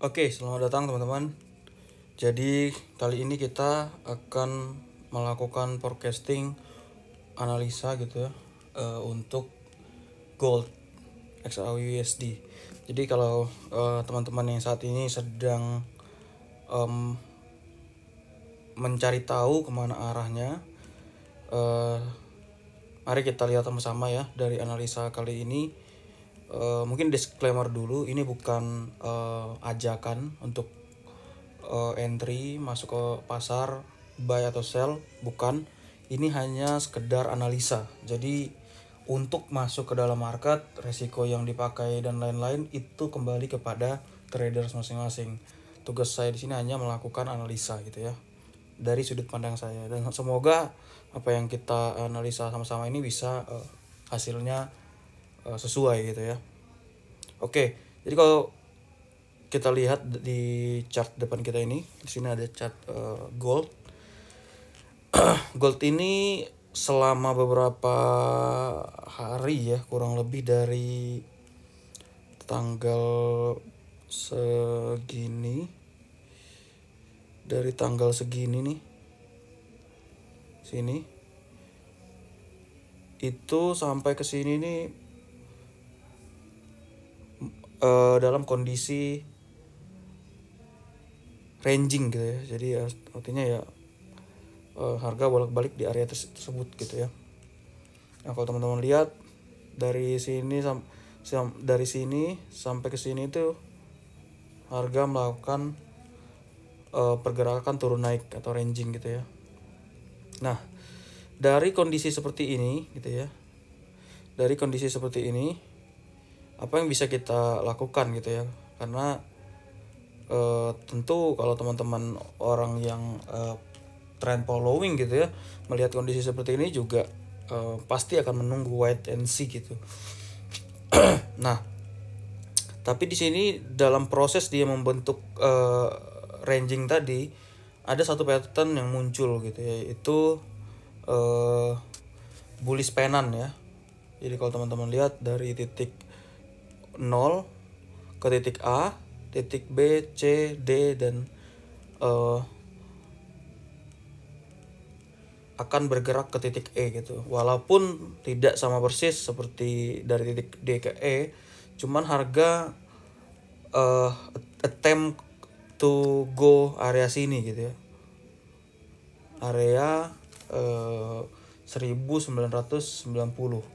Oke, selamat datang teman-teman. Jadi kali ini kita akan melakukan forecasting analisa gitu ya untuk gold XAUUSD. Jadi kalau teman-teman yang saat ini sedang mencari tahu kemana arahnya, mari kita lihat sama-sama ya dari analisa kali ini. Mungkin disclaimer dulu, ini bukan ajakan untuk entry masuk ke pasar, buy atau sell, bukan. Ini hanya sekedar analisa. Jadi untuk masuk ke dalam market, resiko yang dipakai dan lain-lain itu kembali kepada traders masing-masing. Tugas saya di sini hanya melakukan analisa gitu ya, dari sudut pandang saya, dan semoga apa yang kita analisa sama-sama ini bisa hasilnya sesuai gitu ya. Oke, jadi kalau kita lihat di chart depan kita ini, di sini ada chart gold. Gold ini selama beberapa hari ya, kurang lebih dari tanggal segini, nih sini itu sampai ke sini nih dalam kondisi ranging gitu ya. Jadi ya artinya ya harga bolak-balik di area tersebut gitu ya. Nah, kalau teman-teman lihat dari sini sampai ke sini itu harga melakukan pergerakan turun naik atau ranging gitu ya. Nah, dari kondisi seperti ini gitu ya. Dari kondisi seperti ini, apa yang bisa kita lakukan gitu ya? Karena tentu kalau teman-teman orang yang trend following gitu ya, melihat kondisi seperti ini juga pasti akan menunggu wait and see gitu. Nah, tapi di sini dalam proses dia membentuk ranging tadi, ada satu pattern yang muncul gitu ya, yaitu bullish pennant ya. Jadi kalau teman-teman lihat dari titik 0 ke titik A, titik B, C, D, dan akan bergerak ke titik E gitu. Walaupun tidak sama persis seperti dari titik D ke E, cuman harga attempt to go area sini gitu ya. Area 1990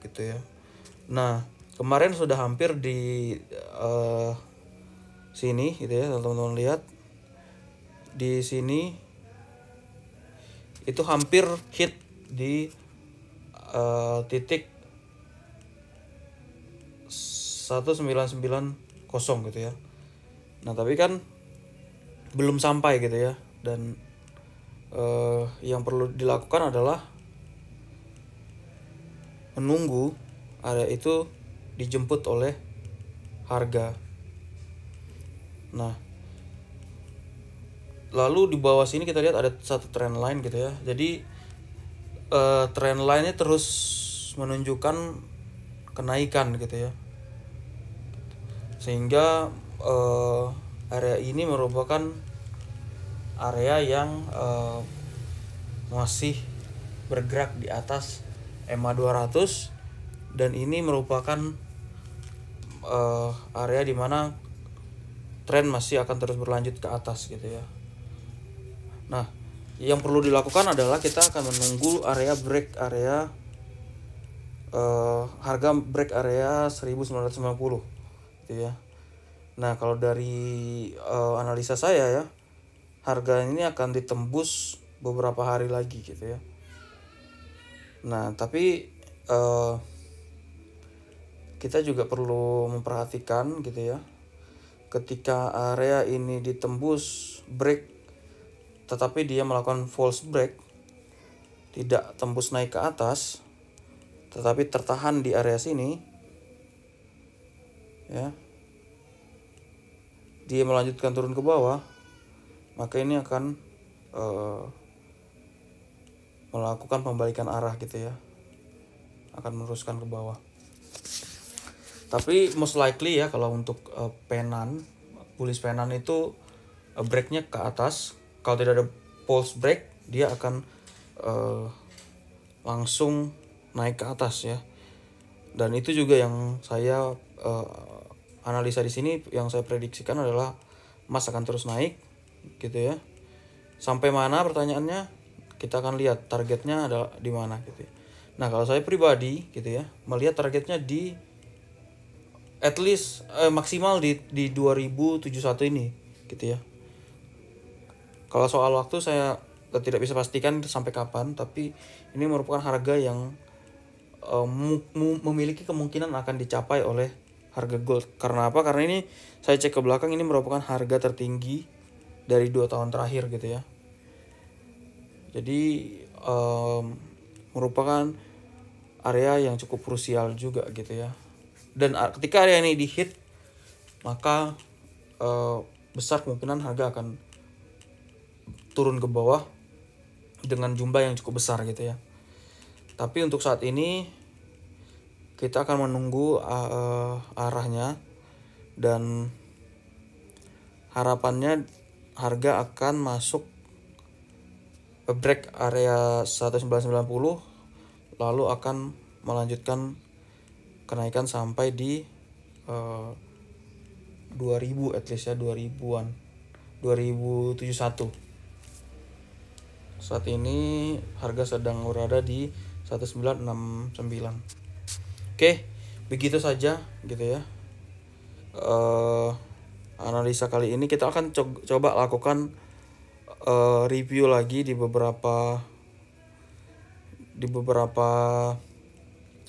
gitu ya. Nah, kemarin sudah hampir di sini gitu ya, teman-teman lihat di sini itu hampir hit di titik 1990 gitu ya. Nah, tapi kan belum sampai gitu ya, dan yang perlu dilakukan adalah menunggu area itu dijemput oleh harga. Nah, lalu di bawah sini kita lihat ada satu trend line gitu ya. Jadi trend line-nya terus menunjukkan kenaikan gitu ya. Sehingga area ini merupakan area yang masih bergerak di atas EMA 200, dan ini merupakan area di mana tren masih akan terus berlanjut ke atas gitu ya. Nah, yang perlu dilakukan adalah kita akan menunggu area break area harga break area 1990 gitu ya. Nah, kalau dari analisa saya ya, harga ini akan ditembus beberapa hari lagi gitu ya. Nah, tapi kita juga perlu memperhatikan gitu ya, ketika area ini ditembus break tetapi dia melakukan false break, tidak tembus naik ke atas tetapi tertahan di area sini ya, dia melanjutkan turun ke bawah, maka ini akan melakukan pembalikan arah gitu ya, akan meneruskan ke bawah. Tapi most likely ya, kalau untuk pennant bullish pennant itu breaknya ke atas. Kalau tidak ada false break, dia akan langsung naik ke atas ya. Dan itu juga yang saya analisa di sini, yang saya prediksikan adalah emas akan terus naik gitu ya. Sampai mana pertanyaannya? Kita akan lihat targetnya ada di mana gitu ya. Nah, kalau saya pribadi gitu ya, melihat targetnya di at least maksimal di 2071 ini gitu ya. Kalau soal waktu saya tidak bisa pastikan sampai kapan, tapi ini merupakan harga yang memiliki kemungkinan akan dicapai oleh harga gold. Karena apa? Karena ini saya cek ke belakang, ini merupakan harga tertinggi dari 2 tahun terakhir gitu ya. Jadi merupakan area yang cukup krusial juga gitu ya. Dan ketika area ini dihit, maka besar kemungkinan harga akan turun ke bawah dengan jumlah yang cukup besar gitu ya. Tapi untuk saat ini kita akan menunggu arahnya, dan harapannya harga akan masuk break area 1990, lalu akan melanjutkan kenaikan sampai di 2000 at least ya, 2000-an 2071. Saat ini harga sedang berada di 1969. Oke, begitu saja gitu ya. Analisa kali ini kita akan coba lakukan review lagi di beberapa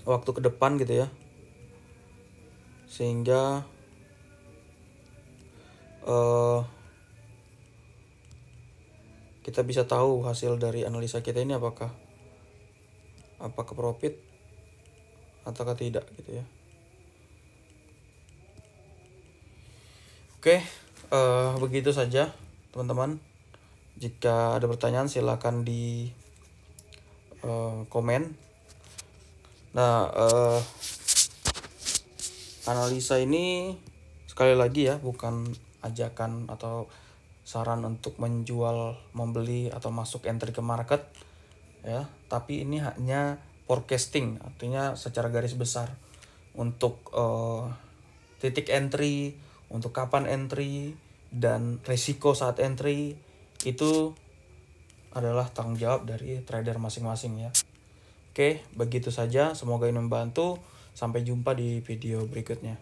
waktu ke depan gitu ya, sehingga kita bisa tahu hasil dari analisa kita ini apakah profit ataukah tidak gitu ya. Oke, begitu saja teman-teman. Jika ada pertanyaan silakan di komen. Nah, analisa ini sekali lagi ya, bukan ajakan atau saran untuk menjual, membeli atau masuk entry ke market ya, tapi ini hanya forecasting, artinya secara garis besar untuk titik entry, untuk kapan entry, dan resiko saat entry itu adalah tanggung jawab dari trader masing-masing ya. Oke, begitu saja, semoga ini membantu. Sampai jumpa di video berikutnya.